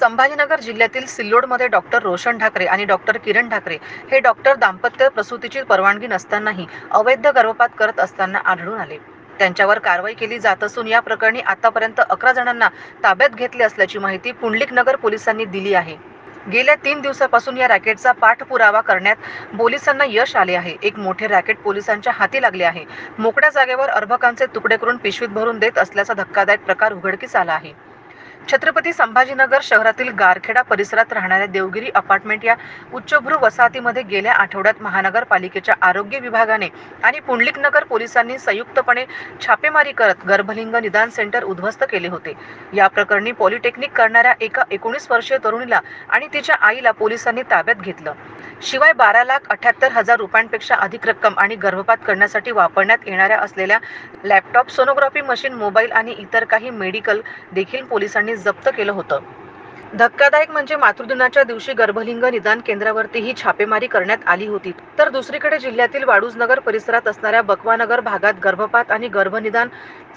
संभाजीनगर जिल्ह्यातील सिल्लोडमध्ये डॉक्टर रोशन ठाकरे आणि डॉक्टर किरण ठाकरे हे डॉक्टर दाम्पत्य प्रसूतीची परवानगी नसतानाही अवैध गर्भपात करत असताना आढळून आले। त्यांच्यावर कारवाई केली जात असून या प्रकरणी आतापर्यंत 11 जणांना ताब्यात घेतले असल्याची माहिती पुंडलिकनगर पोलिसांनी दिली आहे। गेल्या 3 दिवसापासून या रॅकेटचा पाठपुरावा करण्यात पोलिसांना यश आले आहे। एक मोठे रॅकेट पोलिसांच्या हाती लागले आहे। मोकळ्या जागेवर अर्भकांचे तुकडे करून पिशवीत भरून देत असल्याचा धक्कादायक प्रकार उघडकीस आला आहे। छत्रपती संभाजीनगर शहरातील गारखेडा परिसरात राहणाऱ्या देवगिरी अपार्टमेंट या उच्चभ्रू वसाहतीमध्ये गेल्या आठवड्यात महानगरपालिकेच्या आरोग्य विभागाने आणि पुंडलिकनगर पोलिसांनी संयुक्तपणे छापेमारी करत गर्भलिंग निदान सेंटर उद्ध्वस्त केले होते। या प्रकरणी पॉलिटेक्निक करणाऱ्या एका 19 वर्षीय तरुणीला आणि तिच्या आईला पोलिसांनी ताब्यात घेतलं। शिवाय 12,78,000 रुपयांपेक्षा अधिक रक्कम आणि गर्भपात करण्यासाठी वापरण्यात येणाऱ्या असलेल्या लॅपटॉप, सोनोग्राफी मशीन, मोबाईल आणि इतर काही मेडिकल देखील पोलिसांनी जप्त केलं होतं। धक्कादायक म्हणजे मातृदिनाच्या दिवशी गर्भलिंग निदान केंद्रावरती ही छापेमारी करण्यात आली होती, तर दुसरीकडे जिल्ह्यातील वाडूजनगर परिसरात असणाऱ्या बकवानगर भागात गर्भपात आणि गर्भनिदान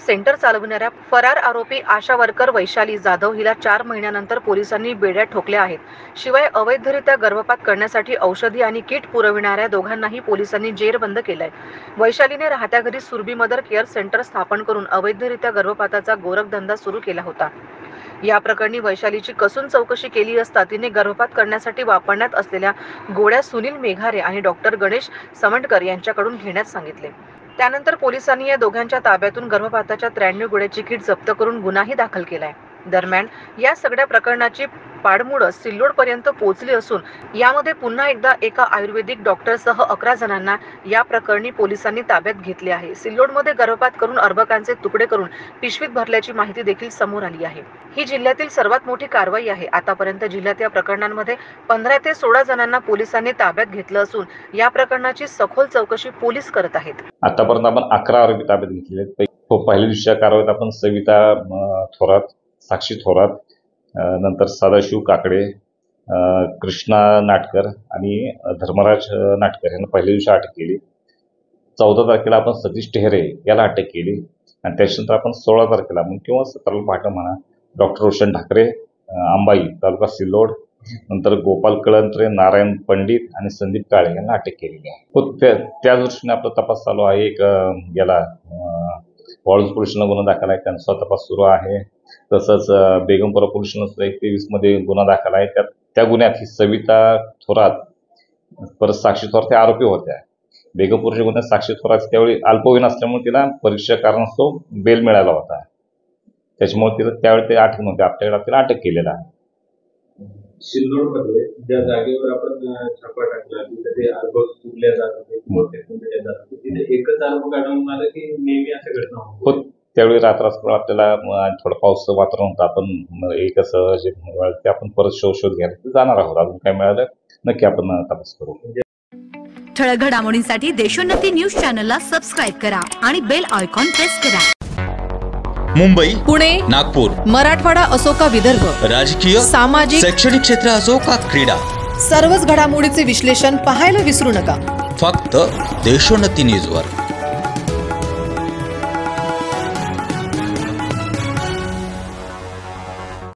सेंटर चालवणाऱ्या फरार आरोपी आशा वर्कर वैशाली जाधव हिला 4 महिन्यानंतर पोलिसांनी बेड्या ठोकल्या आहेत। शिवाय अवैधरित्या गर्भपात करण्यासाठी औषधी आणि किट पुरविणाऱ्या दोघांनाही पोलिसांनी जेरबंद केलंय। वैशालीने राहत्या घरी सुरभी मदर केअर सेंटर स्थापन करून अवैधरित्या गर्भपाताचा गोरखधंदा सुरू केला होता। या प्रकरणी वैशालीची कसून चौकशी केली असता तिने गर्भपात करण्यासाठी वापरण्यात असलेल्या गोळ्या सुनील मेघारे आणि डॉक्टर गणेश समंडकर यांच्याकडून घेण्यास सांगितले। त्यानंतर पोलिसांनी या दोघांच्या ताब्यातून गर्भपाताच्या 93 गोळ्याची किट जप्त करून गुन्हाही दाखल केलाय। दरम्यान या सगळ्या प्रकरणाची पाडमुड सिल्लोड पर्यंत पोहोचली असून यामध्ये पुन्हा एकदा एका आयुर्वेदिक डॉक्टरसह 11 जणांना या प्रकरणी पोलिसांनी ताब्यात घेतले आहे। सिल्लोडमध्ये गर्भपात करून अर्भकांचे तुकडे करून पिशवीत भरल्याची माहिती देखील समोर आली आहे। ही जिल्ह्यातील सर्वात मोठी कारवाई आहे। आतापर्यंत जिल्ह्यात या प्रकरणांमध्ये 15 ते 16 जणांना पोलिसांनी ताब्यात घेतलं असून या प्रकरणाची सखोल चौकशी पोलीस करत आहेत। आतापर्यंत आपण 11 आरोपी ताब्यात घेतले आहेत। पहिल्या दिवशीच्या कारवाईत आपण सविता थोरात, साक्षी थोरात, नंतर सदाशिव काकडे, कृष्णा नाटकर आणि धर्मराज नाटकर यांना पहिल्या दिवशी अटक केली। 14 तारखेला आपण सतीश टेहरे याला अटक केली आणि त्याच्यानंतर आपण 16 तारखेला किंवा 17 पहाटे म्हणा डॉक्टर रोशन ठाकरे, अंबाई तालुका सिल्लोड, नंतर गोपाल कळंत्रे, नारायण पंडित आणि संदीप काळे यांना अटक केलेली आहे। त्या दृष्टीने आपला तपास चालू आहे। एक याला वाळूज पोलिसांना गुन्हा दाखल आहे, त्यांचा तपास सुरू आहे। तसंच बेगमपुरा पोलिसांना 23 मध्ये गुन्हा दाखल आहे। त्या गुन्ह्यात ही सविता थोरात परत साक्षी थोरात त्या आरोपी होत्या। बेगमपूरच्या गुन्ह्यात साक्षी थोरात त्यावेळी अल्पवयीन असल्यामुळे तिला परीक्षा कारणास्तव बेल मिळाला होता, त्याच्यामुळे तिला त्यावेळी ते अटक नव्हते। आपल्याकडे तिला अटक केलेला आहे। सिल्लोडमध्ये ज्या जागेवर आपण छापा टाकला तिथे ते अर्भक तुटल्या जात होते, तिथे एकच अर्भक आढळून आलं की नेहमी असं घटना होत? त्यावेळी रात्र आपल्याला थोडं पावसाचं वातावरण होतं। आपण एकच जे आपण परत शोध घ्यायला जाणार आहोत। अजून काय मिळालं नक्की आपण तपास करू। ठळक घडामोडींसाठी देशोन्नती न्यूज चॅनलला सबस्क्राईब करा आणि बेल आयकॉन प्रेस करा। मुंबई, पुणे, नागपूर, मराठवाडा असो का विदर्भ, राजकीय, सामाजिक, शैक्षणिक क्षेत्र असो का क्रीडा, सर्वच घडामोडीचे विश्लेषण पाहायला विसरू नका। फक्त देशोन्नती न्यूजवर।